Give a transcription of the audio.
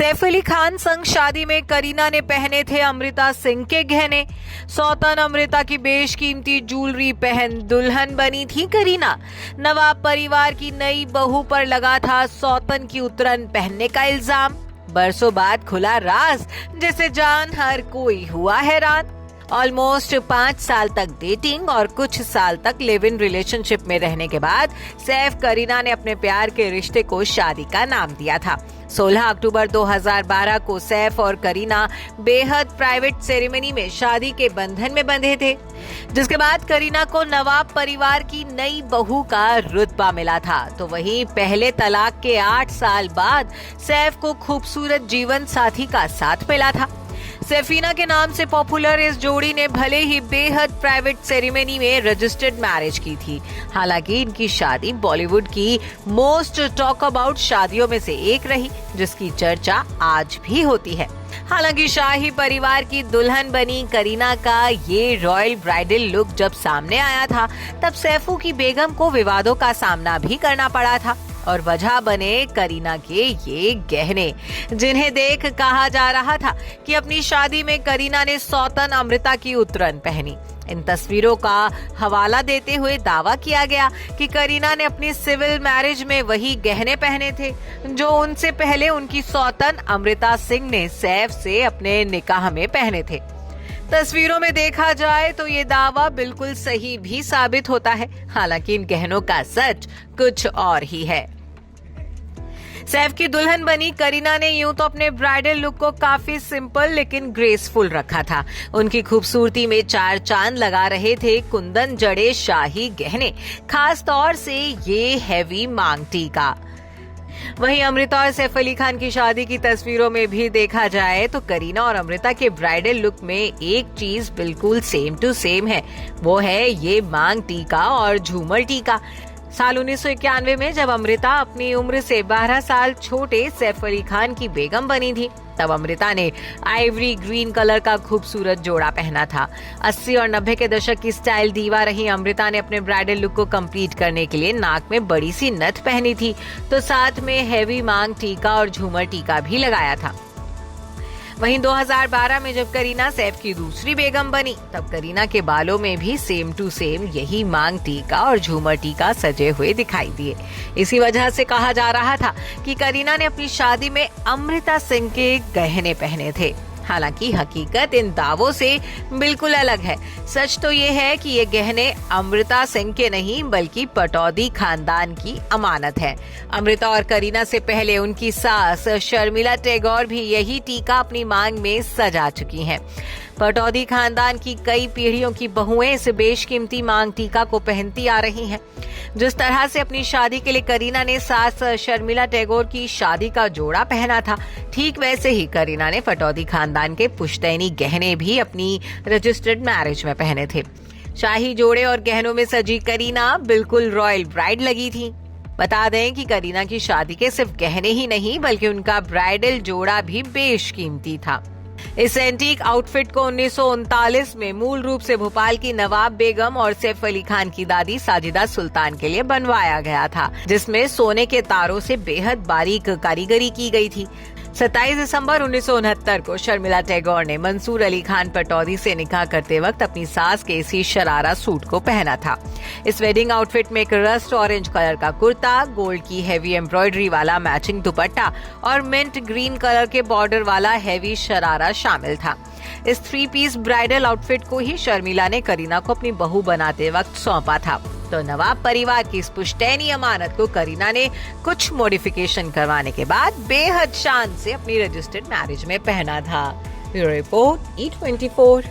सैफ अली खान संग शादी में करीना ने पहने थे अमृता सिंह के गहने। सौतन अमृता की बेशकीमती ज्वेलरी पहन दुल्हन बनी थी करीना। नवाब परिवार की नई बहू पर लगा था सौतन की उतरन पहनने का इल्जाम। बरसों बाद खुला राज, जिसे जान हर कोई हुआ हैरान। ऑलमोस्ट 5 साल तक डेटिंग और कुछ साल तक लिव इन रिलेशनशिप में रहने के बाद सैफ करीना ने अपने प्यार के रिश्ते को शादी का नाम दिया था। 16 अक्टूबर 2012 को सैफ और करीना बेहद प्राइवेट सेरेमनी में शादी के बंधन में बंधे थे, जिसके बाद करीना को नवाब परिवार की नई बहू का रुतबा मिला था। तो वहीं पहले तलाक के 8 साल बाद सैफ को खूबसूरत जीवन साथी का साथ मिला था। सैफीना के नाम से पॉपुलर इस जोड़ी ने भले ही बेहद प्राइवेट सेरेमनी में रजिस्टर्ड मैरिज की थी। हालांकि इनकी शादी बॉलीवुड की मोस्ट टॉक अबाउट शादियों में से एक रही, जिसकी चर्चा आज भी होती है। हालांकि शाही परिवार की दुल्हन बनी करीना का ये रॉयल ब्राइडल लुक जब सामने आया था, तब सैफू की बेगम को विवादों का सामना भी करना पड़ा था और वजह बने करीना के ये गहने, जिन्हें देख कहा जा रहा था कि अपनी शादी में करीना ने सौतन अमृता की उतरन पहनी। इन तस्वीरों का हवाला देते हुए दावा किया गया कि करीना ने अपनी सिविल मैरिज में वही गहने पहने थे जो उनसे पहले उनकी सौतन अमृता सिंह ने सैफ से अपने निकाह में पहने थे। तस्वीरों में देखा जाए तो ये दावा बिल्कुल सही भी साबित होता है। हालांकि इन गहनों का सच कुछ और ही है। सैफ की दुल्हन बनी करीना ने यूं तो अपने ब्राइडल लुक को काफी सिंपल लेकिन ग्रेसफुल रखा था। उनकी खूबसूरती में 4 चांद लगा रहे थे कुंदन जड़े शाही गहने, खास तौर से ये हैवी मांग टीका। वहीं अमृता और सैफ अली खान की शादी की तस्वीरों में भी देखा जाए तो करीना और अमृता के ब्राइडल लुक में एक चीज बिल्कुल सेम टू सेम है, वो है ये मांग टीका और झूमर टीका। साल 1991 में जब अमृता अपनी उम्र से 12 साल छोटे सैफ अली खान की बेगम बनी थी, तब अमृता ने आइवरी ग्रीन कलर का खूबसूरत जोड़ा पहना था। 80 और 90 के दशक की स्टाइल दीवा रही अमृता ने अपने ब्राइडल लुक को कंप्लीट करने के लिए नाक में बड़ी सी नथ पहनी थी, तो साथ में हैवी मांग टीका और झूमर टीका भी लगाया था। वहीं 2012 में जब करीना सैफ की दूसरी बेगम बनी, तब करीना के बालों में भी सेम टू सेम यही मांग टीका और झूमर टीका सजे हुए दिखाई दिए। इसी वजह से कहा जा रहा था कि करीना ने अपनी शादी में अमृता सिंह के गहने पहने थे। हालांकि हकीकत इन दावों से बिल्कुल अलग है। सच तो ये है कि ये गहने अमृता सिंह के नहीं बल्कि पटौदी खानदान की अमानत है। अमृता और करीना से पहले उनकी सास शर्मिला टैगोर भी यही टीका अपनी मांग में सजा चुकी हैं। पटौदी खानदान की कई पीढ़ियों की बहुएं इस बेशकीमती मांग टीका को पहनती आ रही हैं। जिस तरह से अपनी शादी के लिए करीना ने सास शर्मिला टैगोर की शादी का जोड़ा पहना था, ठीक वैसे ही करीना ने पटौदी खानदान के पुश्तैनी गहने भी अपनी रजिस्टर्ड मैरिज में पहने थे। शाही जोड़े और गहनों में सजी करीना बिल्कुल रॉयल ब्राइड लगी थी। बता दें कि करीना की शादी के सिर्फ गहने ही नहीं बल्कि उनका ब्राइडल जोड़ा भी बेशकीमती था। इस एंटीक आउटफिट को 1939 में मूल रूप से भोपाल की नवाब बेगम और सैफ अली खान की दादी साजिदा सुल्तान के लिए बनवाया गया था, जिसमें सोने के तारों से बेहद बारीक कारीगरी की गई थी। 27 दिसंबर 1969 को शर्मिला टैगोर ने मंसूर अली खान पटौदी से निकाह करते वक्त अपनी सास के इसी शरारा सूट को पहना था। इस वेडिंग आउटफिट में एक रस्ट ऑरेंज कलर का कुर्ता, गोल्ड की हैवी एम्ब्रॉयडरी वाला मैचिंग दुपट्टा और मिंट ग्रीन कलर के बॉर्डर वाला हैवी शरारा शामिल था। इस 3 पीस ब्राइडल आउटफिट को ही शर्मिला ने करीना को अपनी बहू बनाते वक्त सौंपा था। तो नवाब परिवार की इस पुश्तैनी अमानत को करीना ने कुछ मॉडिफिकेशन करवाने के बाद बेहद शान से अपनी रजिस्टर्ड मैरिज में पहना था। Bureau report E24।